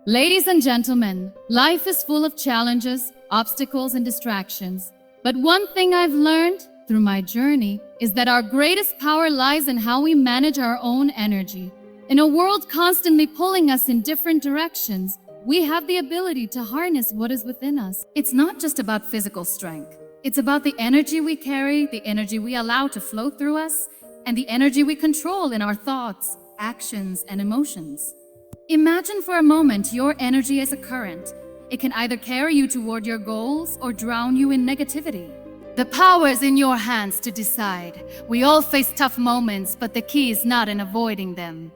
Ladies and gentlemen, life is full of challenges, obstacles, and distractions. But one thing I've learned through my journey is that our greatest power lies in how we manage our own energy. In a world constantly pulling us in different directions, we have the ability to harness what is within us. It's not just about physical strength. It's about the energy we carry, the energy we allow to flow through us, and the energy we control in our thoughts, actions, and emotions. Imagine for a moment your energy as a current. It can either carry you toward your goals or drown you in negativity. The power is in your hands to decide. We all face tough moments, but the key is not in avoiding them.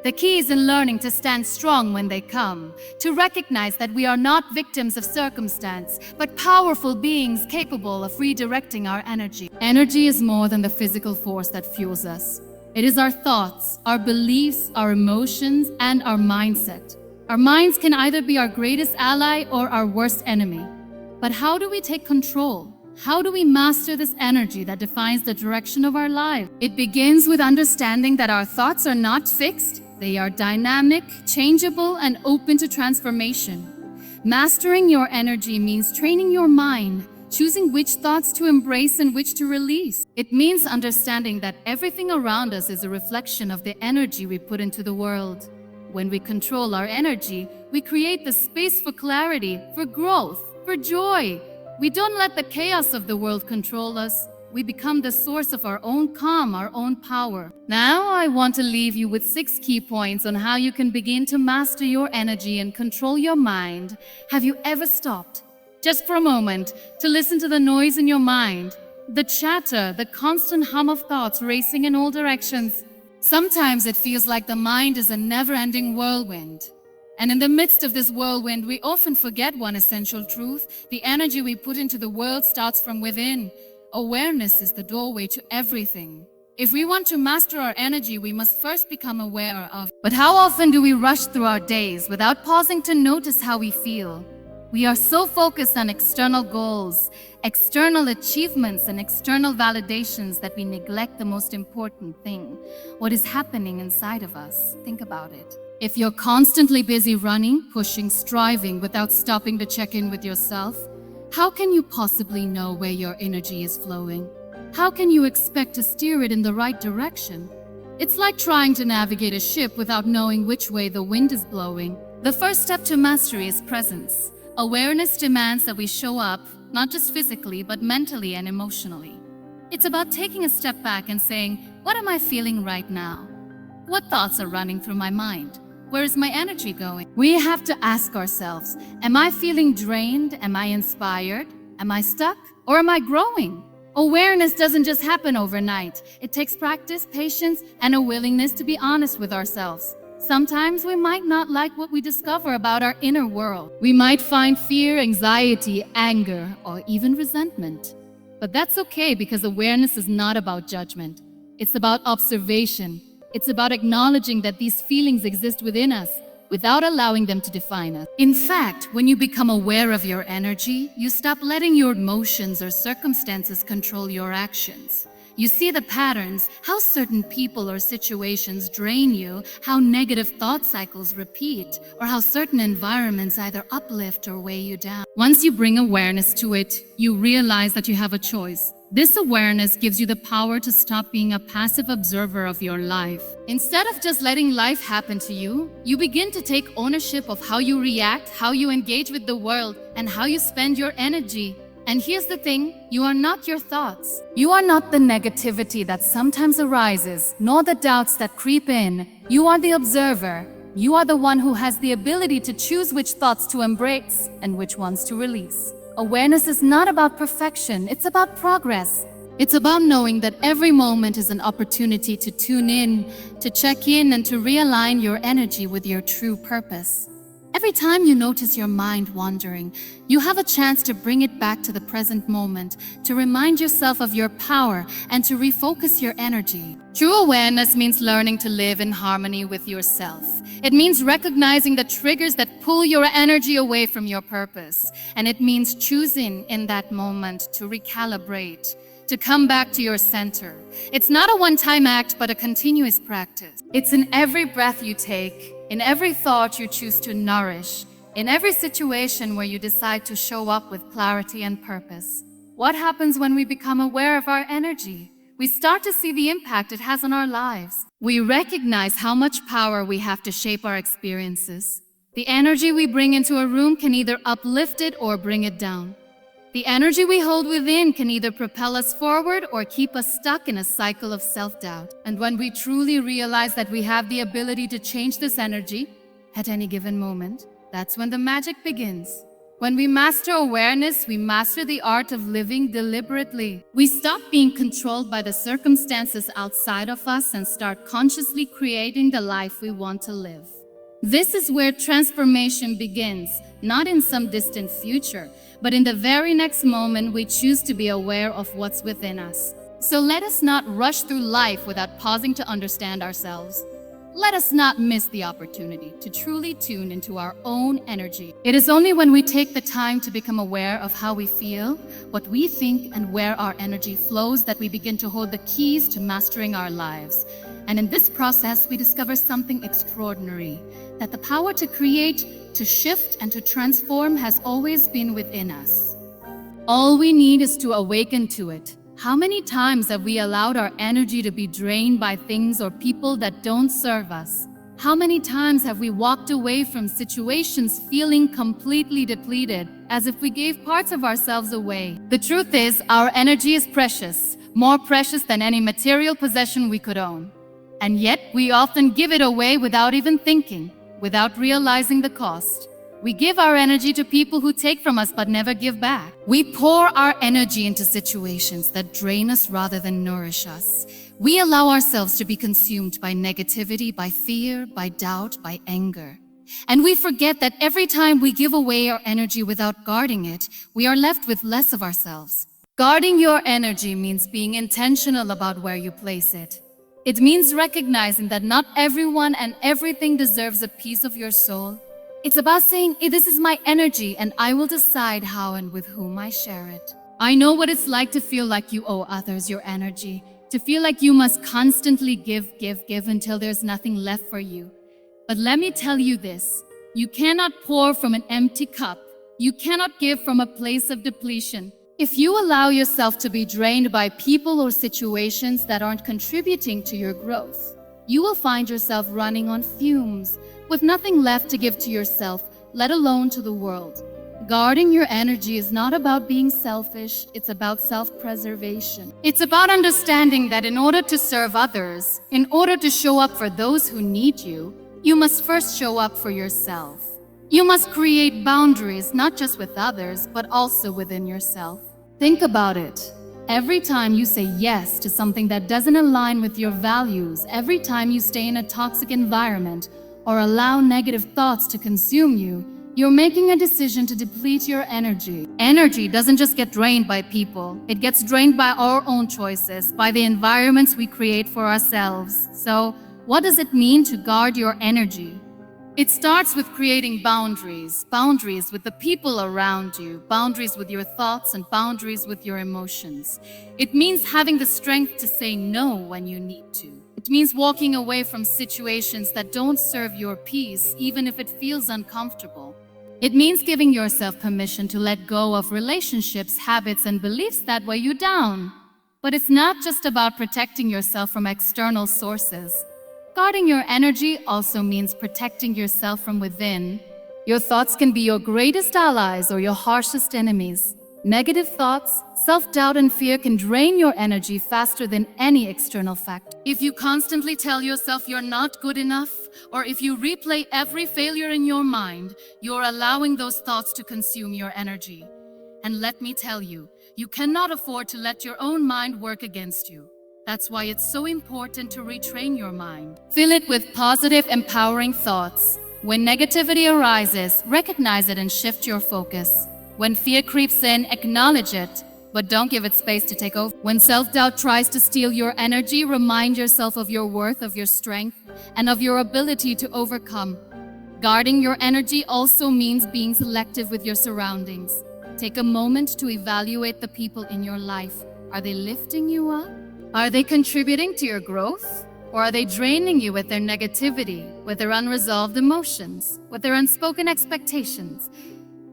The key is in learning to stand strong when they come, to recognize that we are not victims of circumstance, but powerful beings capable of redirecting our energy. Energy is more than the physical force that fuels us. It is our thoughts, our beliefs, our emotions, and our mindset. Our minds can either be our greatest ally or our worst enemy. But how do we take control? How do we master this energy that defines the direction of our life? It begins with understanding that our thoughts are not fixed. They are dynamic, changeable, and open to transformation. Mastering your energy means training your mind, choosing which thoughts to embrace and which to release. It means understanding that everything around us is a reflection of the energy we put into the world. When we control our energy, we create the space for clarity, for growth, for joy. We don't let the chaos of the world control us. We become the source of our own calm, our own power. Now I want to leave you with 6 key points on how you can begin to master your energy and control your mind. Have you ever stopped, just for a moment, to listen to the noise in your mind? The chatter, the constant hum of thoughts racing in all directions. Sometimes it feels like the mind is a never-ending whirlwind. And in the midst of this whirlwind, we often forget one essential truth. The energy we put into the world starts from within. Awareness is the doorway to everything. If we want to master our energy, we must first become aware of. But how often do we rush through our days without pausing to notice how we feel? We are so focused on external goals, external achievements, and external validations that we neglect the most important thing, what is happening inside of us. Think about it. If you're constantly busy running, pushing, striving without stopping to check in with yourself, how can you possibly know where your energy is flowing? How can you expect to steer it in the right direction? It's like trying to navigate a ship without knowing which way the wind is blowing. The first step to mastery is presence. Awareness demands that we show up, not just physically, but mentally and emotionally. It's about taking a step back and saying, what am I feeling right now? What thoughts are running through my mind? Where is my energy going? We have to ask ourselves, am I feeling drained? Am I inspired? Am I stuck? Or am I growing? Awareness doesn't just happen overnight. It takes practice, patience, and a willingness to be honest with ourselves. Sometimes we might not like what we discover about our inner world. We might find fear, anxiety, anger, or even resentment. But that's okay, because awareness is not about judgment. It's about observation. It's about acknowledging that these feelings exist within us without allowing them to define us. In fact, when you become aware of your energy, you stop letting your emotions or circumstances control your actions. You see the patterns, how certain people or situations drain you, how negative thought cycles repeat, or how certain environments either uplift or weigh you down. Once you bring awareness to it, you realize that you have a choice. This awareness gives you the power to stop being a passive observer of your life. Instead of just letting life happen to you, you begin to take ownership of how you react, how you engage with the world, and how you spend your energy. And here's the thing, you are not your thoughts. You are not the negativity that sometimes arises, nor the doubts that creep in. You are the observer. You are the one who has the ability to choose which thoughts to embrace and which ones to release. Awareness is not about perfection, it's about progress. It's about knowing that every moment is an opportunity to tune in, to check in, and to realign your energy with your true purpose. Every time you notice your mind wandering, you have a chance to bring it back to the present moment, to remind yourself of your power, and to refocus your energy. True awareness means learning to live in harmony with yourself. It means recognizing the triggers that pull your energy away from your purpose. And it means choosing in that moment to recalibrate, to come back to your center. It's not a one-time act, but a continuous practice. It's in every breath you take, in every thought you choose to nourish, in every situation where you decide to show up with clarity and purpose. What happens when we become aware of our energy? We start to see the impact it has on our lives. We recognize how much power we have to shape our experiences. The energy we bring into a room can either uplift it or bring it down. The energy we hold within can either propel us forward or keep us stuck in a cycle of self-doubt. And when we truly realize that we have the ability to change this energy at any given moment, that's when the magic begins. When we master awareness, we master the art of living deliberately. We stop being controlled by the circumstances outside of us and start consciously creating the life we want to live. This is where transformation begins, not in some distant future, but in the very next moment we choose to be aware of what's within us. So let us not rush through life without pausing to understand ourselves. Let us not miss the opportunity to truly tune into our own energy. It is only when we take the time to become aware of how we feel, what we think, and where our energy flows that we begin to hold the keys to mastering our lives. And in this process, we discover something extraordinary, that the power to create, to shift, and to transform has always been within us. All we need is to awaken to it. How many times have we allowed our energy to be drained by things or people that don't serve us? How many times have we walked away from situations feeling completely depleted, as if we gave parts of ourselves away? The truth is, our energy is precious, more precious than any material possession we could own. And yet, we often give it away without even thinking, without realizing the cost. We give our energy to people who take from us but never give back. We pour our energy into situations that drain us rather than nourish us. We allow ourselves to be consumed by negativity, by fear, by doubt, by anger. And we forget that every time we give away our energy without guarding it, we are left with less of ourselves. Guarding your energy means being intentional about where you place it. It means recognizing that not everyone and everything deserves a piece of your soul. It's about saying, this is my energy and I will decide how and with whom I share it. I know what it's like to feel like you owe others your energy, to feel like you must constantly give until there's nothing left for you. But let me tell you this, you cannot pour from an empty cup. You cannot give from a place of depletion. If you allow yourself to be drained by people or situations that aren't contributing to your growth, you will find yourself running on fumes, with nothing left to give to yourself, let alone to the world. Guarding your energy is not about being selfish, it's about self-preservation. It's about understanding that in order to serve others, in order to show up for those who need you, you must first show up for yourself. You must create boundaries, not just with others, but also within yourself. Think about it. Every time you say yes to something that doesn't align with your values, every time you stay in a toxic environment, or allow negative thoughts to consume you, you're making a decision to deplete your energy. Energy doesn't just get drained by people. It gets drained by our own choices, by the environments we create for ourselves. So, what does it mean to guard your energy? It starts with creating boundaries. Boundaries with the people around you, boundaries with your thoughts, and boundaries with your emotions. It means having the strength to say no when you need to. It means walking away from situations that don't serve your peace, even if it feels uncomfortable. It means giving yourself permission to let go of relationships, habits, and beliefs that weigh you down. But it's not just about protecting yourself from external sources. Guarding your energy also means protecting yourself from within. Your thoughts can be your greatest allies or your harshest enemies. Negative thoughts, self-doubt, and fear can drain your energy faster than any external factor. If you constantly tell yourself you're not good enough, or if you replay every failure in your mind, you're allowing those thoughts to consume your energy. And let me tell you, you cannot afford to let your own mind work against you. That's why it's so important to retrain your mind. Fill it with positive, empowering thoughts. When negativity arises, recognize it and shift your focus. When fear creeps in, acknowledge it, but don't give it space to take over. When self-doubt tries to steal your energy, remind yourself of your worth, of your strength, and of your ability to overcome. Guarding your energy also means being selective with your surroundings. Take a moment to evaluate the people in your life. Are they lifting you up? Are they contributing to your growth? Or are they draining you with their negativity, with their unresolved emotions, with their unspoken expectations?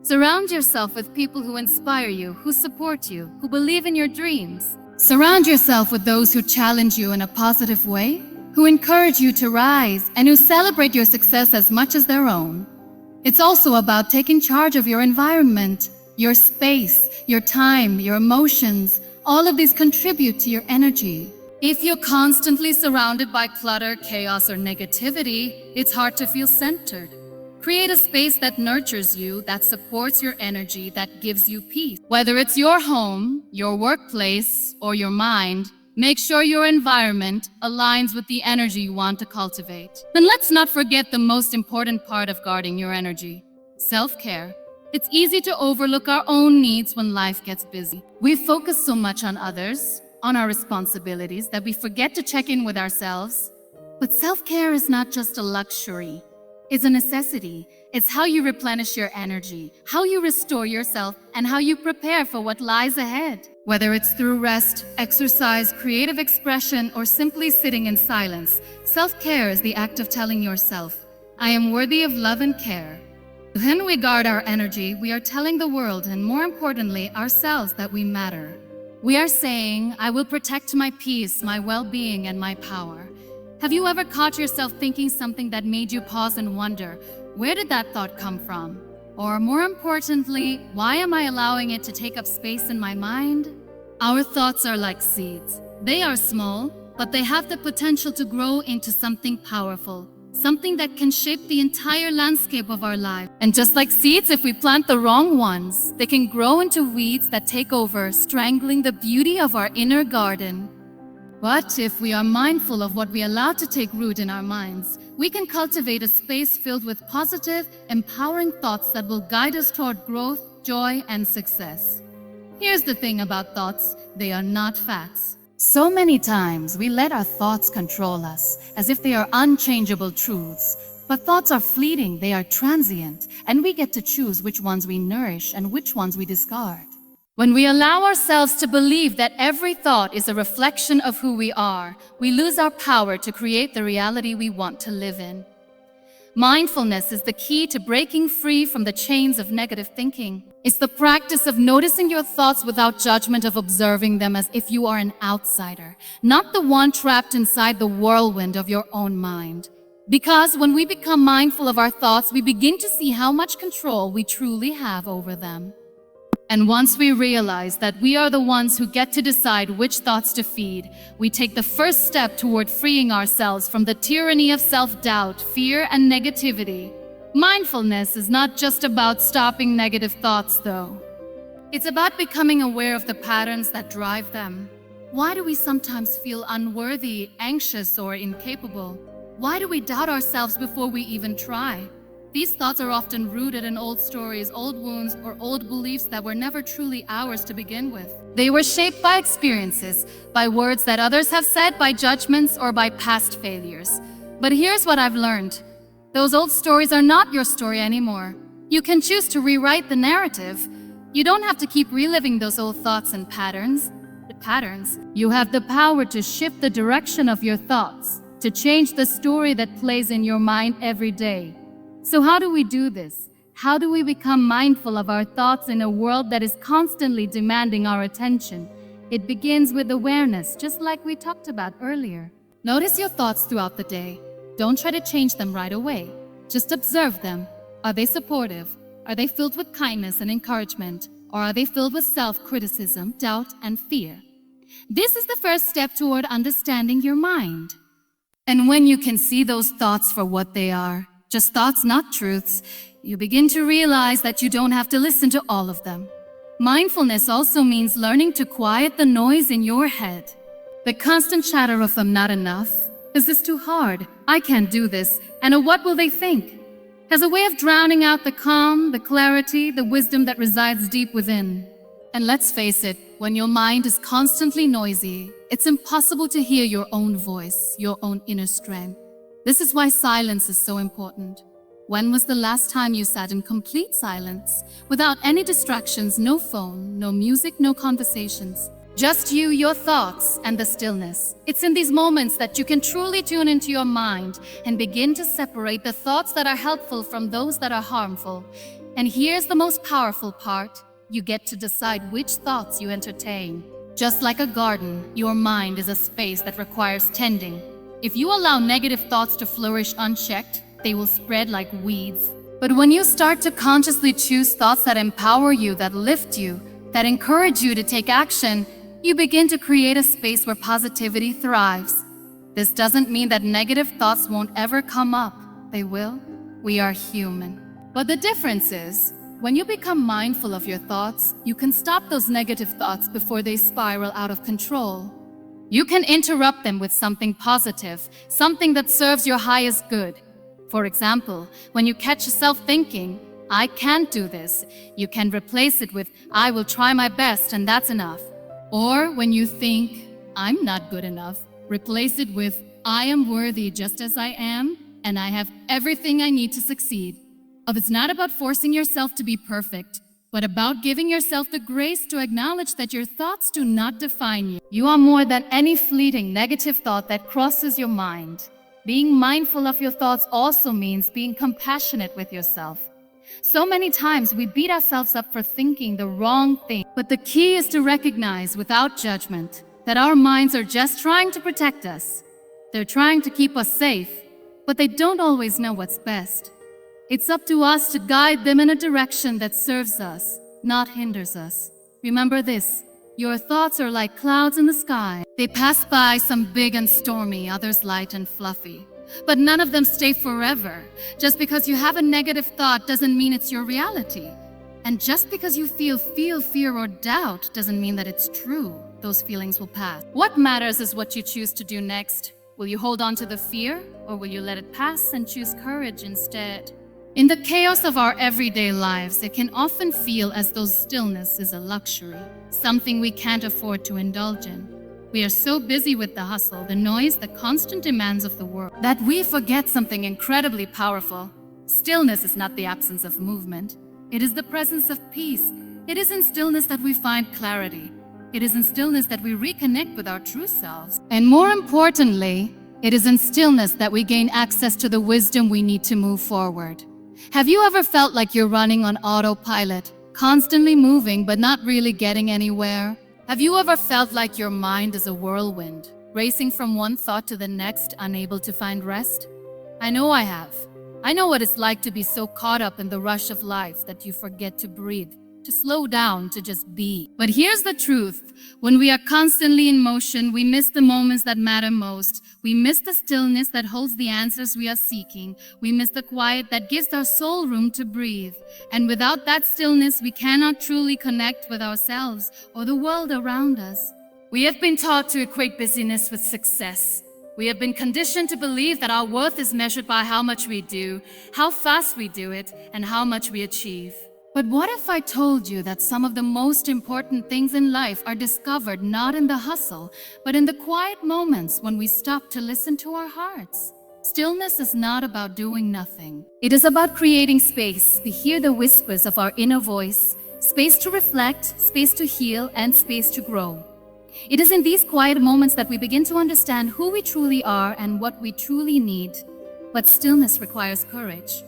Surround yourself with people who inspire you, who support you, who believe in your dreams. Surround yourself with those who challenge you in a positive way, who encourage you to rise, and who celebrate your success as much as their own. It's also about taking charge of your environment, your space, your time, your emotions. All of these contribute to your energy. If you're constantly surrounded by clutter, chaos, or negativity, it's hard to feel centered. Create a space that nurtures you, that supports your energy, that gives you peace. Whether it's your home, your workplace, or your mind, make sure your environment aligns with the energy you want to cultivate. And let's not forget the most important part of guarding your energy: self-care. It's easy to overlook our own needs when life gets busy. We focus so much on others, on our responsibilities, that we forget to check in with ourselves. But self-care is not just a luxury. It's a necessity. It's how you replenish your energy, how you restore yourself, and how you prepare for what lies ahead. Whether it's through rest, exercise, creative expression, or simply sitting in silence, self-care is the act of telling yourself, "I am worthy of love and care." When we guard our energy, we are telling the world, and more importantly, ourselves, that we matter. We are saying, "I will protect my peace, my well-being, and my power." Have you ever caught yourself thinking something that made you pause and wonder, where did that thought come from? Or more importantly, why am I allowing it to take up space in my mind? Our thoughts are like seeds. They are small, but they have the potential to grow into something powerful, something that can shape the entire landscape of our life. And just like seeds, if we plant the wrong ones, they can grow into weeds that take over, strangling the beauty of our inner garden. But if we are mindful of what we allow to take root in our minds, we can cultivate a space filled with positive, empowering thoughts that will guide us toward growth, joy, and success. Here's the thing about thoughts: they are not facts. So many times we let our thoughts control us, as if they are unchangeable truths. But thoughts are fleeting, they are transient, and we get to choose which ones we nourish and which ones we discard. When we allow ourselves to believe that every thought is a reflection of who we are, we lose our power to create the reality we want to live in. Mindfulness is the key to breaking free from the chains of negative thinking. It's the practice of noticing your thoughts without judgment, of observing them as if you are an outsider, not the one trapped inside the whirlwind of your own mind. Because when we become mindful of our thoughts, we begin to see how much control we truly have over them. And once we realize that we are the ones who get to decide which thoughts to feed, we take the first step toward freeing ourselves from the tyranny of self-doubt, fear, and negativity. Mindfulness is not just about stopping negative thoughts, though. It's about becoming aware of the patterns that drive them. Why do we sometimes feel unworthy, anxious, or incapable? Why do we doubt ourselves before we even try? These thoughts are often rooted in old stories, old wounds, or old beliefs that were never truly ours to begin with. They were shaped by experiences, by words that others have said, by judgments, or by past failures. But here's what I've learned. Those old stories are not your story anymore. You can choose to rewrite the narrative. You don't have to keep reliving those old thoughts and patterns. You have the power to shift the direction of your thoughts, to change the story that plays in your mind every day. So how do we do this? How do we become mindful of our thoughts in a world that is constantly demanding our attention? It begins with awareness, just like we talked about earlier. Notice your thoughts throughout the day. Don't try to change them right away. Just observe them. Are they supportive? Are they filled with kindness and encouragement? Or are they filled with self-criticism, doubt, and fear? This is the first step toward understanding your mind. And when you can see those thoughts for what they are, just thoughts, not truths, you begin to realize that you don't have to listen to all of them. Mindfulness also means learning to quiet the noise in your head. The constant chatter of "I'm not enough," "Is this too hard?" "I can't do this," and "What will they think?" has a way of drowning out the calm, the clarity, the wisdom that resides deep within. And let's face it, when your mind is constantly noisy, it's impossible to hear your own voice, your own inner strength. This is why silence is so important. When was the last time you sat in complete silence, without any distractions, no phone, no music, no conversations? Just you, your thoughts, and the stillness. It's in these moments that you can truly tune into your mind and begin to separate the thoughts that are helpful from those that are harmful. And here's the most powerful part. You get to decide which thoughts you entertain. Just like a garden, your mind is a space that requires tending. If you allow negative thoughts to flourish unchecked, they will spread like weeds. But when you start to consciously choose thoughts that empower you, that lift you, that encourage you to take action, you begin to create a space where positivity thrives. This doesn't mean that negative thoughts won't ever come up. They will. We are human. But the difference is, when you become mindful of your thoughts, you can stop those negative thoughts before they spiral out of control. You can interrupt them with something positive, something that serves your highest good. For example, when you catch yourself thinking, "I can't do this," you can replace it with, "I will try my best and that's enough." Or when you think, "I'm not good enough," replace it with, "I am worthy just as I am, and I have everything I need to succeed." It's not about forcing yourself to be perfect, but about giving yourself the grace to acknowledge that your thoughts do not define you. You are more than any fleeting negative thought that crosses your mind. Being mindful of your thoughts also means being compassionate with yourself. So many times we beat ourselves up for thinking the wrong thing. But the key is to recognize without judgment that our minds are just trying to protect us. They're trying to keep us safe, but they don't always know what's best. It's up to us to guide them in a direction that serves us, not hinders us. Remember this, your thoughts are like clouds in the sky. They pass by, some big and stormy, others light and fluffy. But none of them stay forever. Just because you have a negative thought doesn't mean it's your reality. And just because you feel fear or doubt doesn't mean that it's true. Those feelings will pass. What matters is what you choose to do next. Will you hold on to the fear, or will you let it pass and choose courage instead? In the chaos of our everyday lives, it can often feel as though stillness is a luxury, something we can't afford to indulge in. We are so busy with the hustle, the noise, the constant demands of the world, that we forget something incredibly powerful. Stillness is not the absence of movement. It is the presence of peace. It is in stillness that we find clarity. It is in stillness that we reconnect with our true selves. And more importantly, it is in stillness that we gain access to the wisdom we need to move forward. Have you ever felt like you're running on autopilot, constantly moving but not really getting anywhere? Have you ever felt like your mind is a whirlwind, racing from one thought to the next, unable to find rest? I know I have. I know what it's like to be so caught up in the rush of life that you forget to breathe, to slow down, to just be. But here's the truth. When we are constantly in motion, we miss the moments that matter most. We miss the stillness that holds the answers we are seeking. We miss the quiet that gives our soul room to breathe. And without that stillness, we cannot truly connect with ourselves or the world around us. We have been taught to equate busyness with success. We have been conditioned to believe that our worth is measured by how much we do, how fast we do it, and how much we achieve. But what if I told you that some of the most important things in life are discovered not in the hustle, but in the quiet moments when we stop to listen to our hearts? Stillness is not about doing nothing. It is about creating space to hear the whispers of our inner voice, space to reflect, space to heal, and space to grow. It is in these quiet moments that we begin to understand who we truly are and what we truly need. But stillness requires courage.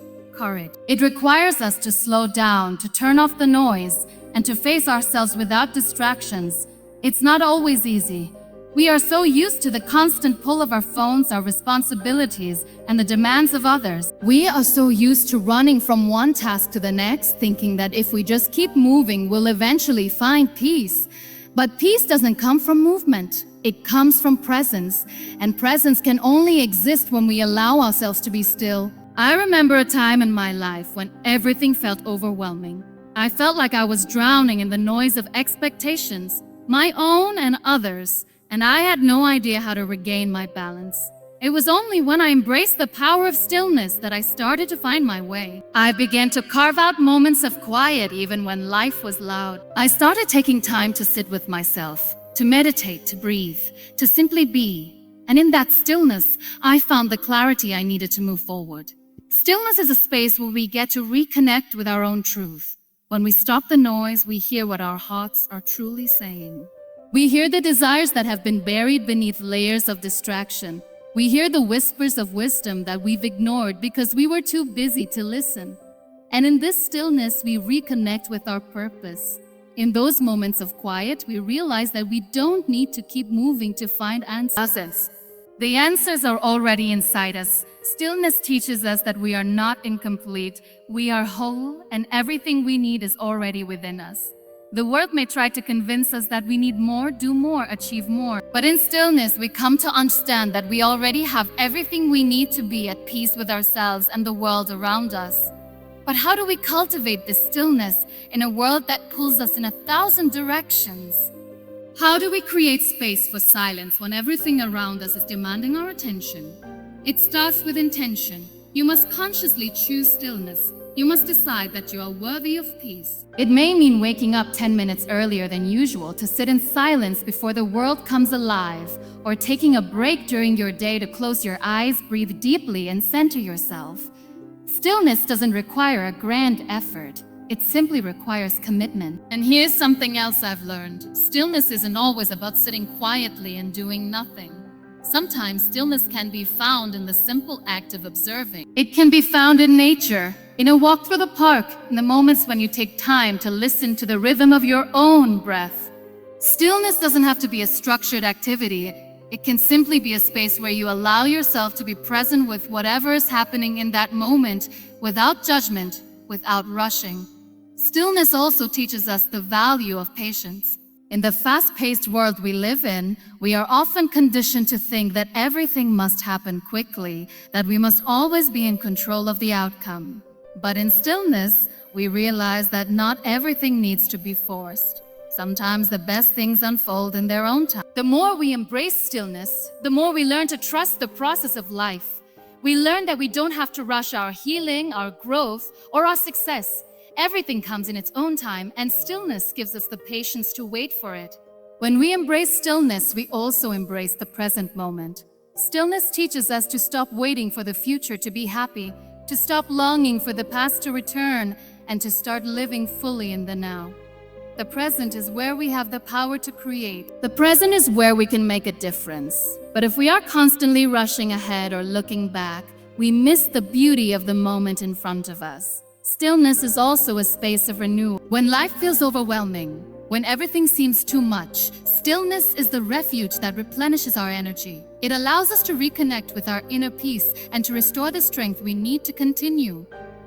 It requires us to slow down, to turn off the noise, and to face ourselves without distractions. It's not always easy. We are so used to the constant pull of our phones, our responsibilities, and the demands of others. We are so used to running from one task to the next, thinking that if we just keep moving, we'll eventually find peace. But peace doesn't come from movement. It comes from presence, and presence can only exist when we allow ourselves to be still. I remember a time in my life when everything felt overwhelming. I felt like I was drowning in the noise of expectations, my own and others, and I had no idea how to regain my balance. It was only when I embraced the power of stillness that I started to find my way. I began to carve out moments of quiet even when life was loud. I started taking time to sit with myself, to meditate, to breathe, to simply be. And in that stillness, I found the clarity I needed to move forward. Stillness is a space where we get to reconnect with our own truth. When we stop the noise, we hear what our hearts are truly saying. We hear the desires that have been buried beneath layers of distraction. We hear the whispers of wisdom that we've ignored because we were too busy to listen. And in this stillness, we reconnect with our purpose. In those moments of quiet, we realize that we don't need to keep moving to find answers. The answers are already inside us. Stillness teaches us that we are not incomplete, we are whole, and everything we need is already within us. The world may try to convince us that we need more, do more, achieve more. But in stillness, we come to understand that we already have everything we need to be at peace with ourselves and the world around us. But how do we cultivate this stillness in a world that pulls us in 1,000 directions? How do we create space for silence when everything around us is demanding our attention? It starts with intention. You must consciously choose stillness. You must decide that you are worthy of peace. It may mean waking up 10 minutes earlier than usual to sit in silence before the world comes alive, or taking a break during your day to close your eyes, breathe deeply, and center yourself. Stillness doesn't require a grand effort. It simply requires commitment. And here's something else I've learned. Stillness isn't always about sitting quietly and doing nothing. Sometimes stillness can be found in the simple act of observing. It can be found in nature, in a walk through the park, in the moments when you take time to listen to the rhythm of your own breath. Stillness doesn't have to be a structured activity. It can simply be a space where you allow yourself to be present with whatever is happening in that moment, without judgment, without rushing. Stillness also teaches us the value of patience. In the fast-paced world we live in, we are often conditioned to think that everything must happen quickly, that we must always be in control of the outcome. But in stillness, we realize that not everything needs to be forced. Sometimes the best things unfold in their own time. The more we embrace stillness, the more we learn to trust the process of life. We learn that we don't have to rush our healing, our growth, or our success. Everything comes in its own time, and stillness gives us the patience to wait for it. When we embrace stillness, we also embrace the present moment. Stillness teaches us to stop waiting for the future to be happy, to stop longing for the past to return, and to start living fully in the now. The present is where we have the power to create. The present is where we can make a difference. But if we are constantly rushing ahead or looking back, we miss the beauty of the moment in front of us. Stillness is also a space of renewal. When life feels overwhelming, when everything seems too much, stillness is the refuge that replenishes our energy. It allows us to reconnect with our inner peace and to restore the strength we need to continue.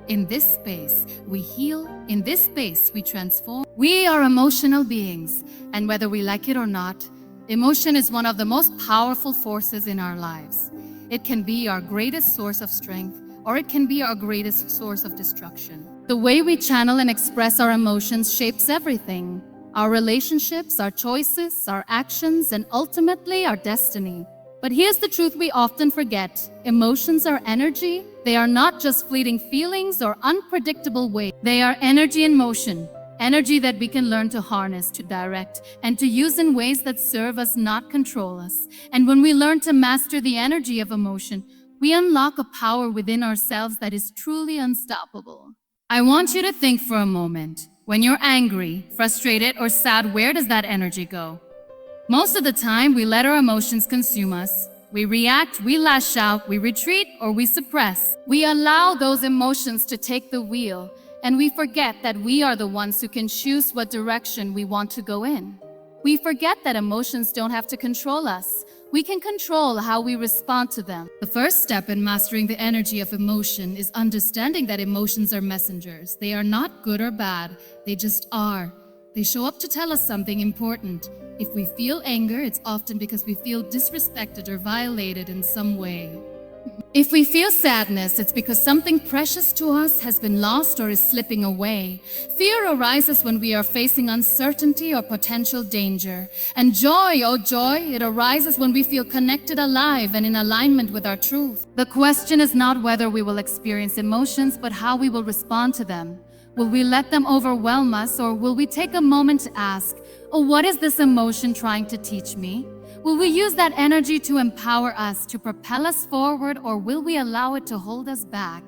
In this space, we heal. In this space, we transform. We are emotional beings, and whether we like it or not, emotion is one of the most powerful forces in our lives. It can be our greatest source of strength, or it can be our greatest source of destruction. The way we channel and express our emotions shapes everything. Our relationships, our choices, our actions, and ultimately our destiny. But here's the truth we often forget. Emotions are energy. They are not just fleeting feelings or unpredictable waves. They are energy in motion. Energy that we can learn to harness, to direct, and to use in ways that serve us, not control us. And when we learn to master the energy of emotion, we unlock a power within ourselves that is truly unstoppable. I want you to think for a moment. When you're angry, frustrated, or sad, where does that energy go? Most of the time, we let our emotions consume us. We react, we lash out, we retreat, or we suppress. We allow those emotions to take the wheel, and we forget that we are the ones who can choose what direction we want to go in. We forget that emotions don't have to control us. We can control how we respond to them. The first step in mastering the energy of emotion is understanding that emotions are messengers. They are not good or bad, they just are. They show up to tell us something important. If we feel anger, it's often because we feel disrespected or violated in some way. If we feel sadness, it's because something precious to us has been lost or is slipping away. Fear arises when we are facing uncertainty or potential danger. And joy, oh joy, it arises when we feel connected, alive, and in alignment with our truth. The question is not whether we will experience emotions, but how we will respond to them. Will we let them overwhelm us, or will we take a moment to ask, oh, what is this emotion trying to teach me? Will we use that energy to empower us, to propel us forward, or will we allow it to hold us back?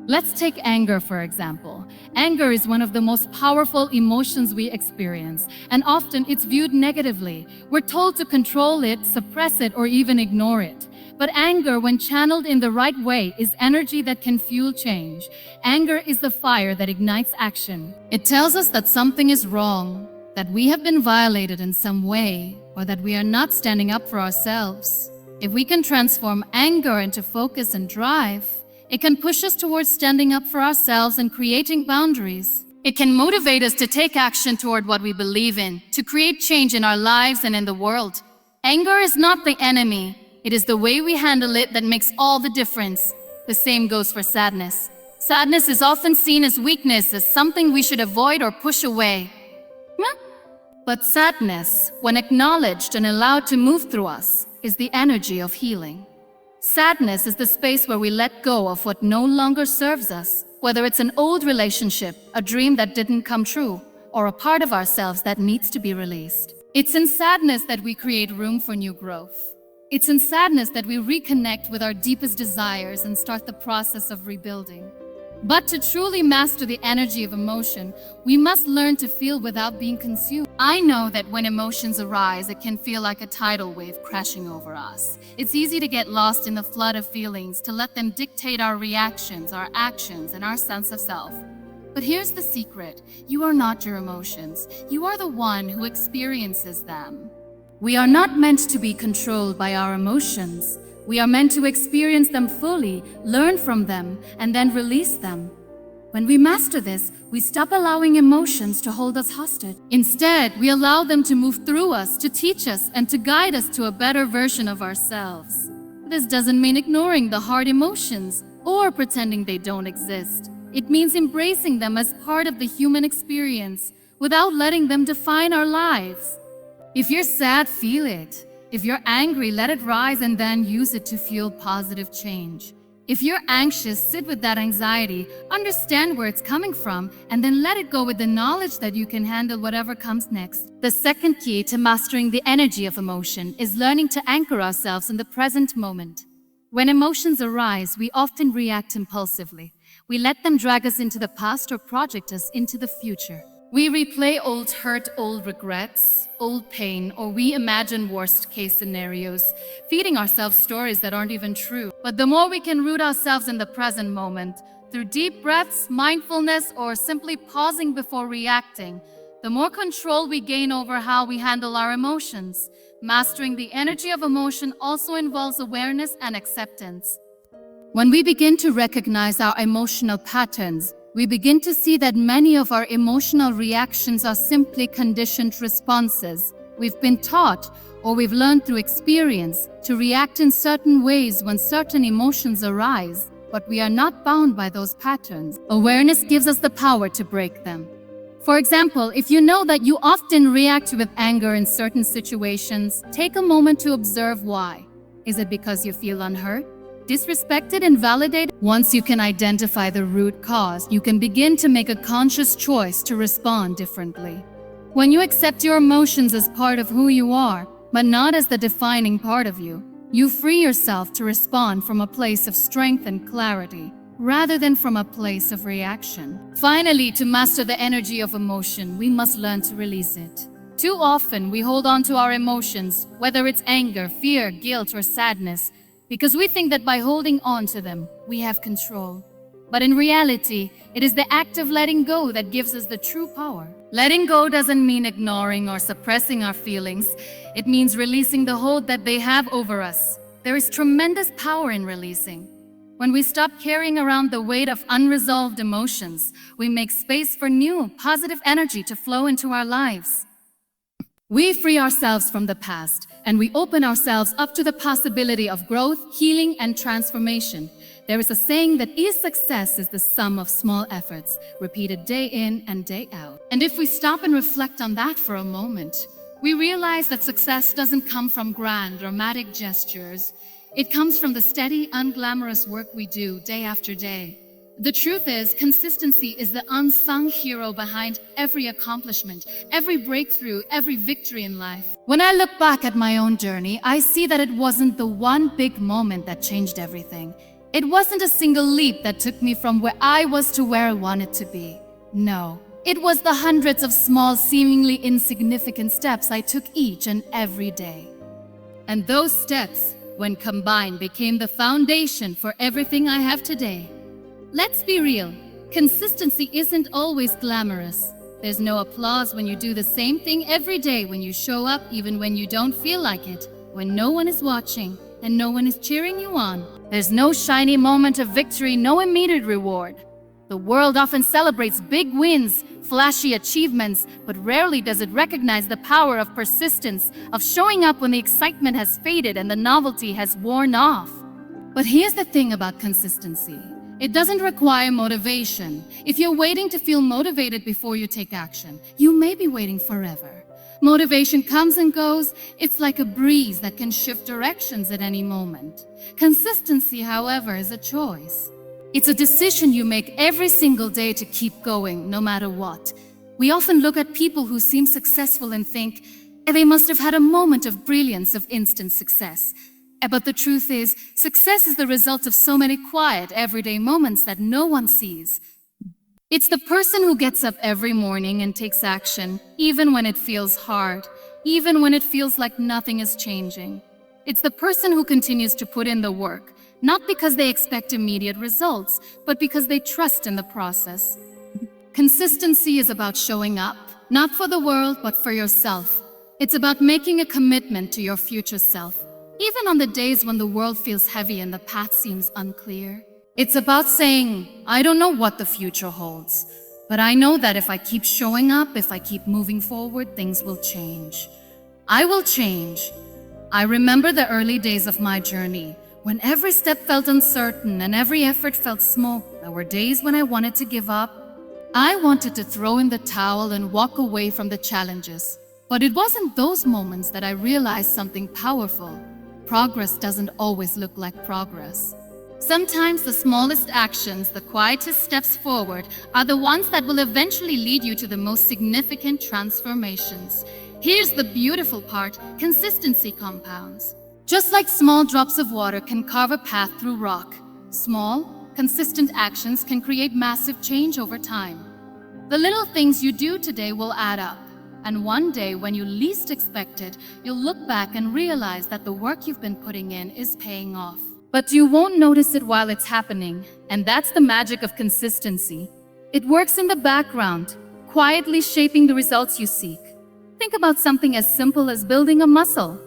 Let's take anger, for example. Anger is one of the most powerful emotions we experience, and often it's viewed negatively. We're told to control it, suppress it, or even ignore it. But anger, when channeled in the right way, is energy that can fuel change. Anger is the fire that ignites action. It tells us that something is wrong, that we have been violated in some way, or that we are not standing up for ourselves. If we can transform anger into focus and drive, it can push us towards standing up for ourselves and creating boundaries. It can motivate us to take action toward what we believe in, to create change in our lives and in the world. Anger is not the enemy. It is the way we handle it that makes all the difference. The same goes for sadness. Sadness is often seen as weakness, as something we should avoid or push away. But sadness, when acknowledged and allowed to move through us, is the energy of healing. Sadness is the space where we let go of what no longer serves us, whether it's an old relationship, a dream that didn't come true, or a part of ourselves that needs to be released. It's in sadness that we create room for new growth. It's in sadness that we reconnect with our deepest desires and start the process of rebuilding. But to truly master the energy of emotion, we must learn to feel without being consumed. I know that when emotions arise, it can feel like a tidal wave crashing over us. It's easy to get lost in the flood of feelings, to let them dictate our reactions, our actions, and our sense of self. But here's the secret. You are not your emotions. You are the one who experiences them. We are not meant to be controlled by our emotions. We are meant to experience them fully, learn from them, and then release them. When we master this, we stop allowing emotions to hold us hostage. Instead, we allow them to move through us, to teach us, and to guide us to a better version of ourselves. This doesn't mean ignoring the hard emotions or pretending they don't exist. It means embracing them as part of the human experience without letting them define our lives. If you're sad, feel it. If you're angry, let it rise and then use it to fuel positive change. If you're anxious, sit with that anxiety, understand where it's coming from, and then let it go with the knowledge that you can handle whatever comes next. The second key to mastering the energy of emotion is learning to anchor ourselves in the present moment. When emotions arise, we often react impulsively. We let them drag us into the past or project us into the future. We replay old hurt, old regrets, old pain, or we imagine worst-case scenarios, feeding ourselves stories that aren't even true. But the more we can root ourselves in the present moment, through deep breaths, mindfulness, or simply pausing before reacting, the more control we gain over how we handle our emotions. Mastering the energy of emotion also involves awareness and acceptance. When we begin to recognize our emotional patterns, we begin to see that many of our emotional reactions are simply conditioned responses. We've been taught, or we've learned through experience, to react in certain ways when certain emotions arise, but we are not bound by those patterns. Awareness gives us the power to break them. For example, if you know that you often react with anger in certain situations, take a moment to observe why. Is it because you feel unheard, disrespected, and validated? Once you can identify the root cause, you can begin to make a conscious choice to respond differently. When you accept your emotions as part of who you are, but not as the defining part of you, you free yourself to respond from a place of strength and clarity, rather than from a place of reaction. Finally, to master the energy of emotion, we must learn to release it. Too often, we hold on to our emotions, whether it's anger, fear, guilt, or sadness, because we think that by holding on to them, we have control. But in reality, it is the act of letting go that gives us the true power. Letting go doesn't mean ignoring or suppressing our feelings. It means releasing the hold that they have over us. There is tremendous power in releasing. When we stop carrying around the weight of unresolved emotions, we make space for new, positive energy to flow into our lives. We free ourselves from the past, and we open ourselves up to the possibility of growth, healing, and transformation. There is a saying that each success is the sum of small efforts, repeated day in and day out. And if we stop and reflect on that for a moment, we realize that success doesn't come from grand, dramatic gestures. It comes from the steady, unglamorous work we do day after day. The truth is, consistency is the unsung hero behind every accomplishment, every breakthrough, every victory in life. When I look back at my own journey, I see that it wasn't the one big moment that changed everything. It wasn't a single leap that took me from where I was to where I wanted to be. No, it was the hundreds of small, seemingly insignificant steps I took each and every day. And those steps, when combined, became the foundation for everything I have today. Let's be real, consistency isn't always glamorous. There's no applause when you do the same thing every day, when you show up even when you don't feel like it, when no one is watching and no one is cheering you on. There's no shiny moment of victory, no immediate reward. The world often celebrates big wins, flashy achievements, but rarely does it recognize the power of persistence, of showing up when the excitement has faded and the novelty has worn off. But here's the thing about consistency. It doesn't require motivation. If you're waiting to feel motivated before you take action, you may be waiting forever. Motivation comes and goes. It's like a breeze that can shift directions at any moment. Consistency, however, is a choice. It's a decision you make every single day to keep going, no matter what. We often look at people who seem successful and think, they must have had a moment of brilliance, of instant success. But the truth is, success is the result of so many quiet, everyday moments that no one sees. It's the person who gets up every morning and takes action, even when it feels hard, even when it feels like nothing is changing. It's the person who continues to put in the work, not because they expect immediate results, but because they trust in the process. Consistency is about showing up, not for the world, but for yourself. It's about making a commitment to your future self, even on the days when the world feels heavy and the path seems unclear. It's about saying, I don't know what the future holds, but I know that if I keep showing up, if I keep moving forward, things will change. I will change. I remember the early days of my journey, when every step felt uncertain and every effort felt small. There were days when I wanted to give up. I wanted to throw in the towel and walk away from the challenges. But it wasn't those moments that I realized something powerful. Progress doesn't always look like progress. Sometimes the smallest actions, the quietest steps forward, are the ones that will eventually lead you to the most significant transformations. Here's the beautiful part: consistency compounds. Just like small drops of water can carve a path through rock, small, consistent actions can create massive change over time. The little things you do today will add up, and one day when you least expect it, you'll look back and realize that the work you've been putting in is paying off. But you won't notice it while it's happening, and that's the magic of consistency. It works in the background, quietly shaping the results you seek. Think about something as simple as building a muscle.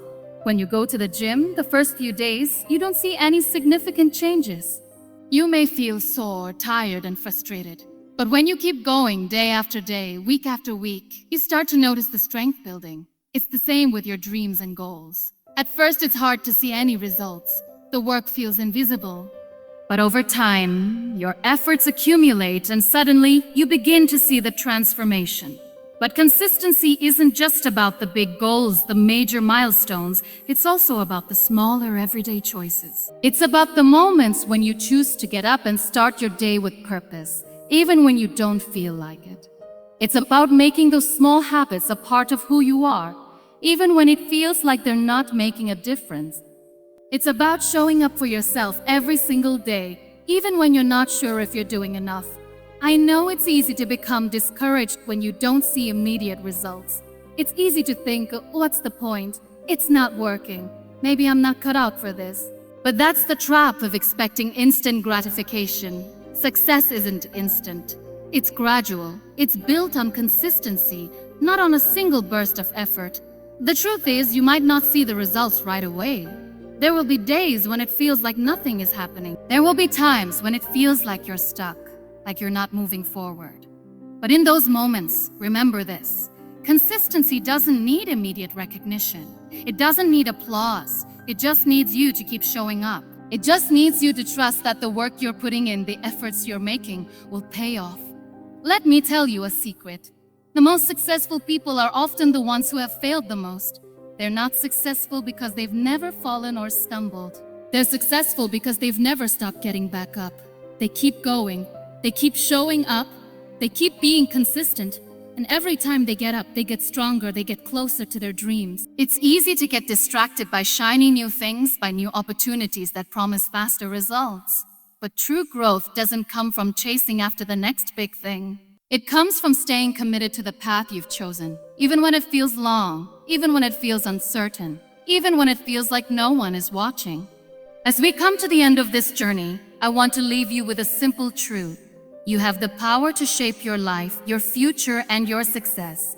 When you go to the gym, the first few days, you don't see any significant changes. You may feel sore, tired, and frustrated. But when you keep going day after day, week after week, you start to notice the strength building. It's the same with your dreams and goals. At first, it's hard to see any results. The work feels invisible. But over time, your efforts accumulate and suddenly you begin to see the transformation. But consistency isn't just about the big goals, the major milestones. It's also about the smaller everyday choices. It's about the moments when you choose to get up and start your day with purpose, even when you don't feel like it. It's about making those small habits a part of who you are, even when it feels like they're not making a difference. It's about showing up for yourself every single day, even when you're not sure if you're doing enough. I know it's easy to become discouraged when you don't see immediate results. It's easy to think, what's the point? It's not working. Maybe I'm not cut out for this. But that's the trap of expecting instant gratification. Success isn't instant. It's gradual. It's built on consistency, not on a single burst of effort. The truth is, you might not see the results right away. There will be days when it feels like nothing is happening. There will be times when it feels like you're stuck, like you're not moving forward. But in those moments, remember this: consistency doesn't need immediate recognition. It doesn't need applause. It just needs you to keep showing up. It just needs you to trust that the work you're putting in, the efforts you're making, will pay off. Let me tell you a secret. The most successful people are often the ones who have failed the most. They're not successful because they've never fallen or stumbled. They're successful because they've never stopped getting back up. They keep going. They keep showing up. They keep being consistent. And every time they get up, they get stronger. They get closer to their dreams. It's easy to get distracted by shiny new things, by new opportunities that promise faster results. But true growth doesn't come from chasing after the next big thing. It comes from staying committed to the path you've chosen, even when it feels long, even when it feels uncertain, even when it feels like no one is watching. As we come to the end of this journey, I want to leave you with a simple truth. You have the power to shape your life, your future, and your success.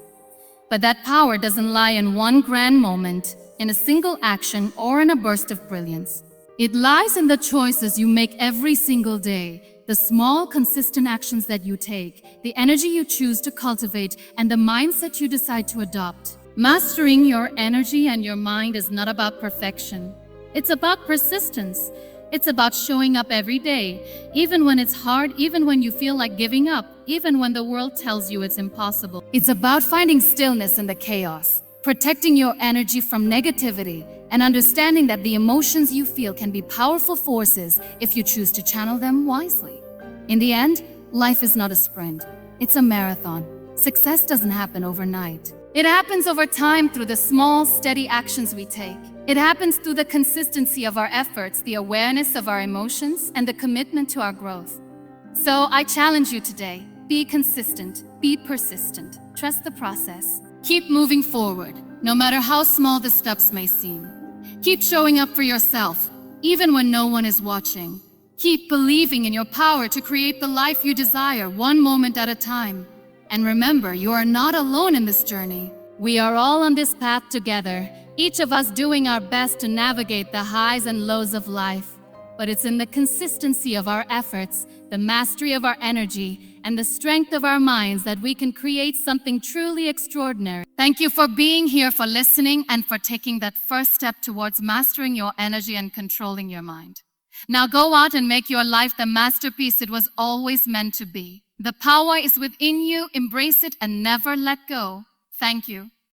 But that power doesn't lie in one grand moment, in a single action, or in a burst of brilliance. It lies in the choices you make every single day, the small, consistent actions that you take, the energy you choose to cultivate, and the mindset you decide to adopt. Mastering your energy and your mind is not about perfection. It's about persistence. It's about showing up every day, even when it's hard, even when you feel like giving up, even when the world tells you it's impossible. It's about finding stillness in the chaos, protecting your energy from negativity, and understanding that the emotions you feel can be powerful forces if you choose to channel them wisely. In the end, life is not a sprint. It's a marathon. Success doesn't happen overnight. It happens over time through the small, steady actions we take. It happens through the consistency of our efforts, the awareness of our emotions, and the commitment to our growth. So I challenge you today, be consistent, be persistent, trust the process. Keep moving forward, no matter how small the steps may seem. Keep showing up for yourself, even when no one is watching. Keep believing in your power to create the life you desire, one moment at a time. And remember, you are not alone in this journey. We are all on this path together, each of us doing our best to navigate the highs and lows of life. But it's in the consistency of our efforts, the mastery of our energy, and the strength of our minds that we can create something truly extraordinary. Thank you for being here, for listening, and for taking that first step towards mastering your energy and controlling your mind. Now go out and make your life the masterpiece it was always meant to be. The power is within you. Embrace it and never let go. Thank you.